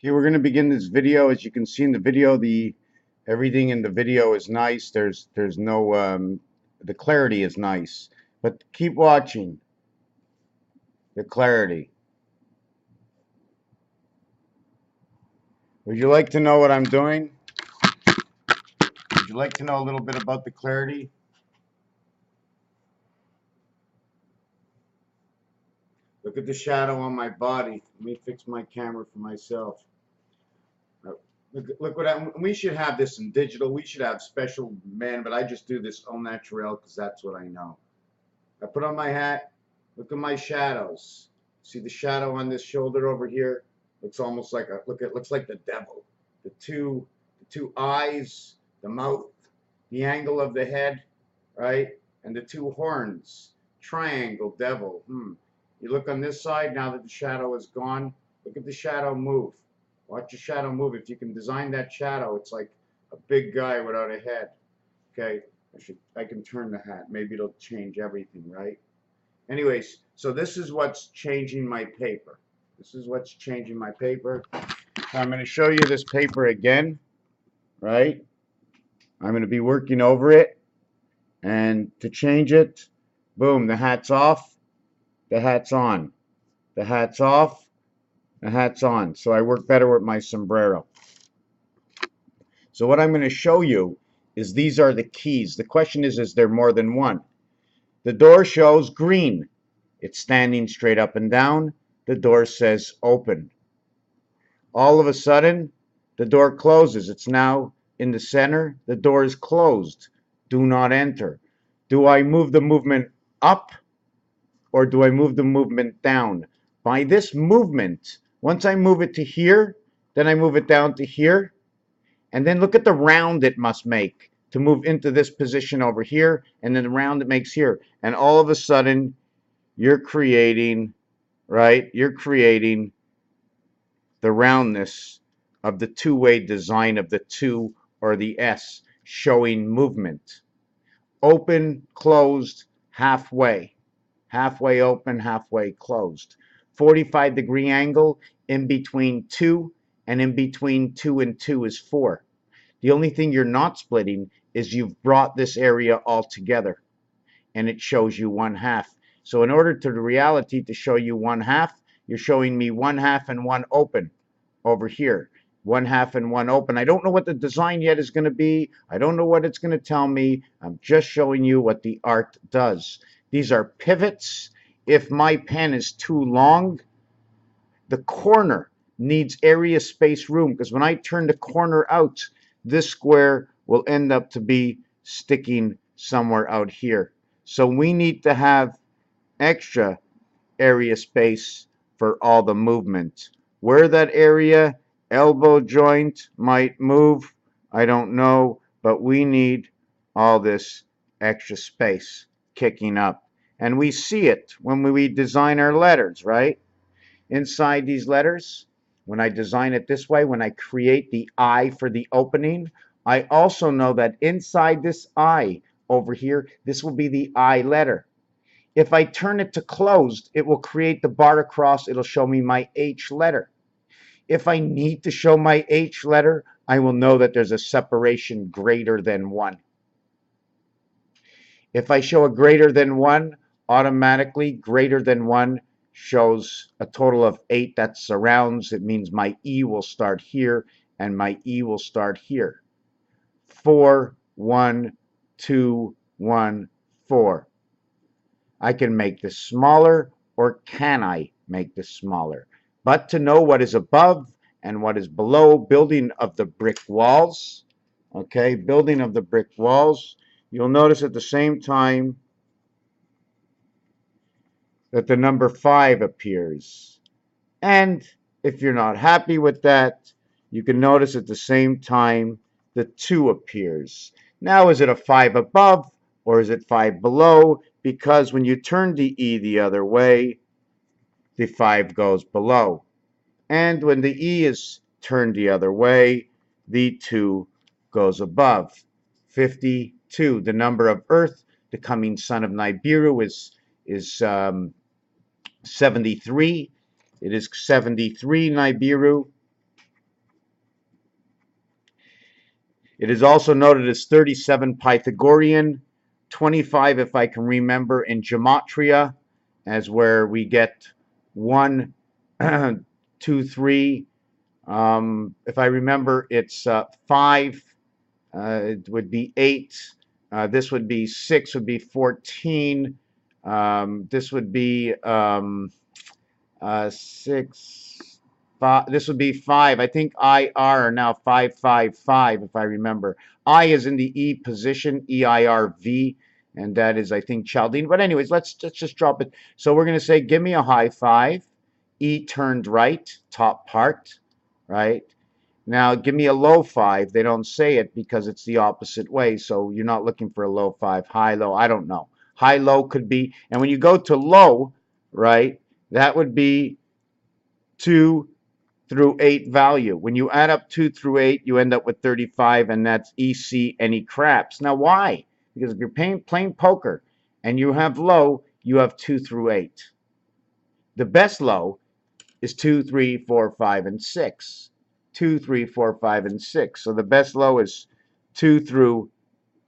Okay, we're going to begin this video. As you can see in the video, everything in the video is nice. There's no the clarity is nice, but keep watching the clarity. Would you like to know what I'm doing? Would you like to know a little bit about the clarity? Look at the shadow on my body. Let me fix my camera for myself. Look we should have this in digital. We should have special men, but I just do this au naturel because that's what I know. I put on my hat. Look at my shadows. See the shadow on this shoulder over here? Looks almost like looks like the devil. The two eyes, the mouth, the angle of the head, right? And the two horns. Triangle, devil. You look on this side now that the shadow is gone. Look at the shadow move. Watch the shadow move. If you can design that shadow, it's like a big guy without a head. Okay, I can turn the hat. Maybe it'll change everything, right? Anyways, so this is what's changing my paper. This is what's changing my paper. So I'm going to show you this paper again, right? I'm going to be working over it, and to change it, boom, the hat's off, the hat's on, the hat's off, the hat's on. So I work better with my sombrero. So what I'm going to show you is these are the keys. The question is there more than one? The door shows green. It's standing straight up and down. The door says open. All of a sudden, the door closes. It's now in the center. The door is closed. Do not enter. Do I move the movement up or do I move the movement down? By this movement, once I move it to here, then I move it down to here. And then look at the round it must make to move into this position over here, and then the round it makes here. And all of a sudden, you're creating, right? You're creating the roundness of the two-way design of the 2 or the S, showing movement. Open, closed, halfway. Halfway open, halfway closed. 45-degree angle in between 2, and in between 2 and 2 is 4. The only thing you're not splitting is you've brought this area all together, and it shows you 1/2. So in order to the reality to show you 1/2, you're showing me 1/2 and 1 open over here. 1/2 and 1 open. I don't know what the design yet is going to be. I don't know what it's going to tell me. I'm just showing you what the art does. These are pivots. If my pen is too long, the corner needs area, space, room, because when I turn the corner out, this square will end up to be sticking somewhere out here. So we need to have extra area space for all the movement. Where that area elbow joint might move, I don't know, but we need all this extra space kicking up. And we see it when we design our letters, right? Inside these letters, when I design it this way, when I create the I for the opening, I also know that inside this I over here, this will be the I letter. If I turn it to closed, it will create the bar across. It'll show me my H letter. If I need to show my H letter, I will know that there's a separation greater than 1. If I show a greater than 1, automatically greater than 1 shows a total of 8. That surrounds. It means my E will start here and my E will start here. 4, 1, 2, 1, 4. I can make this smaller, or can I make this smaller? But to know what is above and what is below, building of the brick walls, okay, building of the brick walls, you'll notice at the same time that the number 5 appears. And if you're not happy with that, you can notice at the same time the 2 appears. Now, is it a 5 above or is it 5 below? Because when you turn the E the other way, the 5 goes below. And when the E is turned the other way, the 2 goes above. 52, the number of Earth, the coming son of Nibiru, is 73. It is 73 Nibiru. It is also noted as 37 Pythagorean, 25 if I can remember in gematria, as where we get 1, 2, 3. If I remember, it's 5. It would be 8. This would be 6. Would be 14. This would be 6, 5. This would be 5. I think IR are now 555 if I remember. I is in the E position, EIRV, and that is I think Chaldean. But anyways, let's just drop it. So we're going to say, give me a high 5. E turned right, top part, right? Now give me a low 5. They don't say it because it's the opposite way. So you're not looking for a low 5. High, low, I don't know. High, low could be, and when you go to low, right, that would be 2 through 8 value. When you add up 2 through 8, you end up with 35, and that's EC any craps. Now why? Because if you're playing poker and you have low, you have 2 through 8. The best low is 2, 3, 4, 5, and 6. 2, 3, 4, 5, and 6. So the best low is 2 through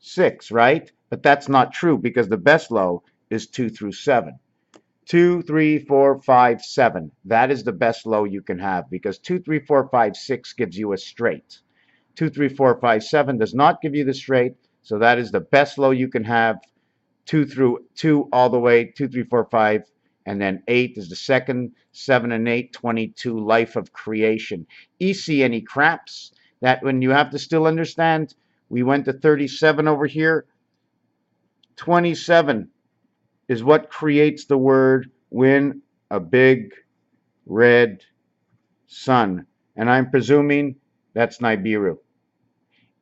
6, right? But that's not true because the best low is 2 through 7. 2, 3, 4, 5, 7. That is the best low you can have because 2, 3, 4, 5, 6 gives you a straight. 2, 3, 4, 5, 7 does not give you the straight. So that is the best low you can have. 2 through 2 all the way, 2, 3, 4, 5, and then 8 is the second. 7 and 8, 22, life of creation. EC any craps? That when you have to still understand, we went to 37 over here. 27 is what creates the word win a big red sun. And I'm presuming that's Nibiru.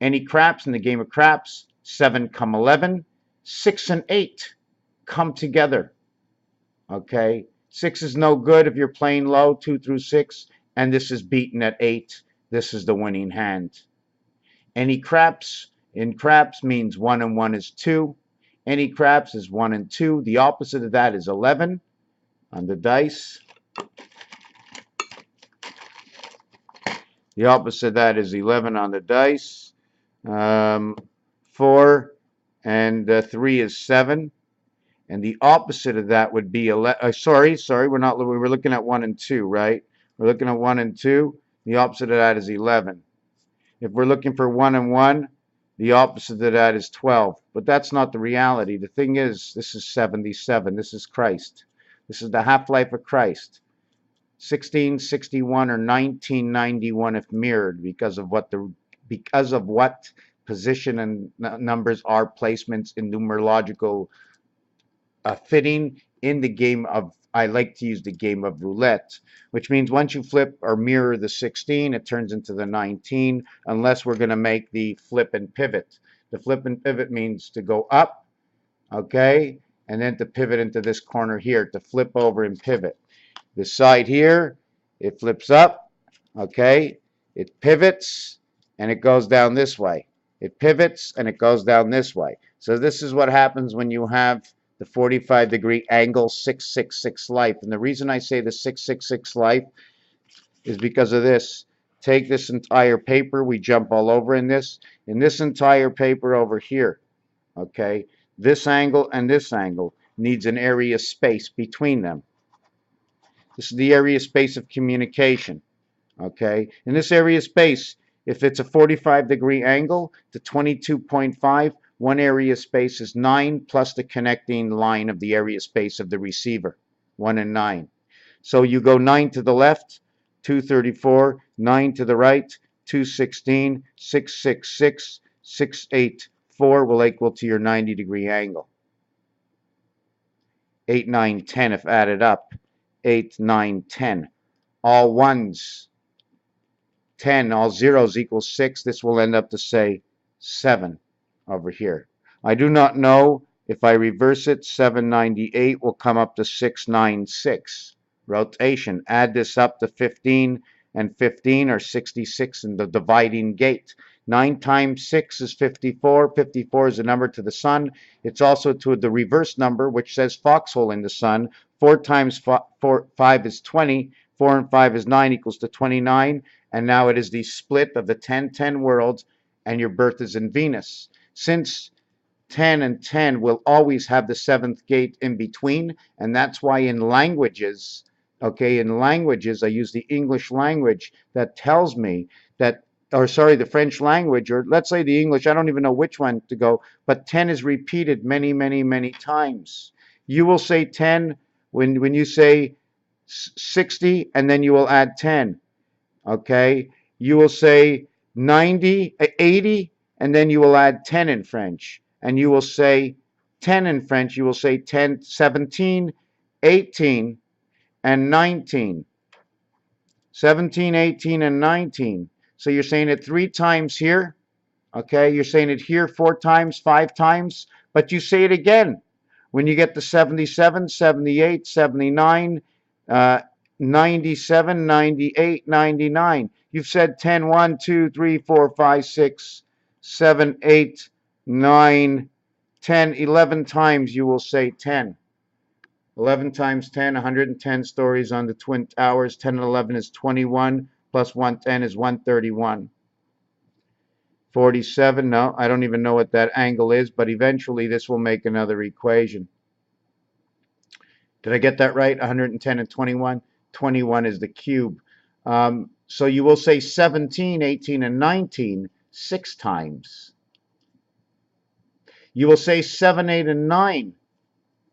Any craps in the game of craps? 7 come 11. 6 and 8 come together. Okay? 6 is no good if you're playing low, 2 through 6. And this is beaten at 8. This is the winning hand. Any craps in craps means 1 and 1 is 2. Any craps is 1 and 2. The opposite of that is 11 on the dice. The opposite of that is 11 on the dice. 4 and 3 is 7. And the opposite of that would be 11. Sorry, we're looking at 1 and 2, right? We're looking at 1 and 2. The opposite of that is 11. If we're looking for 1 and 1, the opposite of that is 12. But that's not the reality. The thing is, this is 77. This is Christ. This is the half-life of Christ. 1661 or 1991 if mirrored because of what position and numbers are placements in numerological fitting in the game of, I like to use the game of roulette, which means once you flip or mirror the 16, it turns into the 19, unless we're going to make the flip and pivot. The flip and pivot means to go up, okay, and then to pivot into this corner here, to flip over and pivot. This side here, it flips up, okay, it pivots, and it goes down this way. It pivots, and it goes down this way. So this is what happens when you have the 45-degree angle 666 life. And the reason I say the 666 life is because of this. Take this entire paper. We jump all over in this. In this entire paper over here, okay, this angle and this angle needs an area space between them. This is the area space of communication, okay? In this area space, if it's a 45-degree angle to 22.5, one area space is 9 plus the connecting line of the area space of the receiver, 1 and 9. So you go 9 to the left, 234, 9 to the right, 216, 666, 684 will equal to your 90-degree angle. 8, 9, 10 if added up. 8, 9, 10. All ones, 10. All zeros equals 6. This will end up to say 7 over here. I do not know if I reverse it. 798 will come up to 696. Rotation. Add this up to 15, and 15 are 66 in the dividing gate. 9 times 6 is 54. 54 is a number to the sun. It's also to the reverse number, which says foxhole in the sun. 4 times 5 is 20. 4 and 5 is 9 equals to 29. And now it is the split of the 10-10 worlds. and your birth is in Venus. Since 10 and 10 will always have the seventh gate in between, and that's why in languages, okay, in languages, I use the English language that tells me that, or sorry, the French language, or let's say the English, I don't even know which one to go, but 10 is repeated many, many, many times. You will say 10 when you say 60, and then you will add 10, okay? You will say 90, 80, and then you will add 10 in French. And you will say 10 in French, you will say 10, 17, 18, and 19. 17, 18, and 19. So you're saying it 3 times here, okay? You're saying it here 4 times, 5 times, but you say it again when you get to 77, 78, 79, 97, 98, 99. You've said 10, 1, 2, 3, 4, 5, 6, 7, 8, 9, 10, 11 times you will say 10. 11 times 10, 110 stories on the Twin Towers. 10 and 11 is 21, plus 110 is 131. 47, no, I don't even know what that angle is, but eventually this will make another equation. Did I get that right? 110 and 21? 21 is the cube. So you will say 17, 18, and 19 6 times. You will say 7, 8, and 9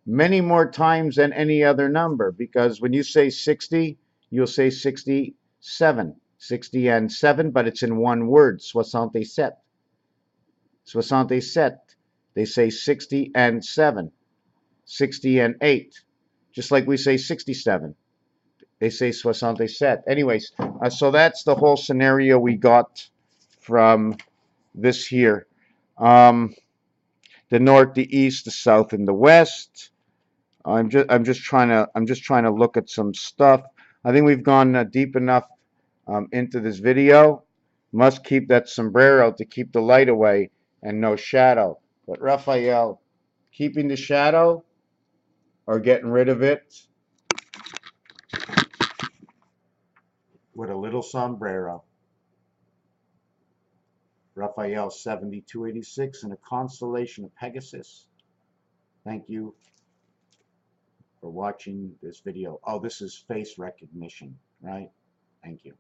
many more times than any other number, because when you say 60, you'll say 67. 60 and 7, but it's in one word, 67. 67. They say 60 and 7. 60 and 8. Just like we say 67. They say 67. Anyways, so that's the whole scenario we got from this here. The north, the east, the south, and the west. I'm just trying to look at some stuff. I think we've gone deep enough into this video. Must keep that sombrero to keep the light away and no shadow. But Raphael, keeping the shadow or getting rid of it with a little sombrero. Raphael 7286 in a constellation of Pegasus. Thank you for watching this video. Oh, this is face recognition, right? Thank you.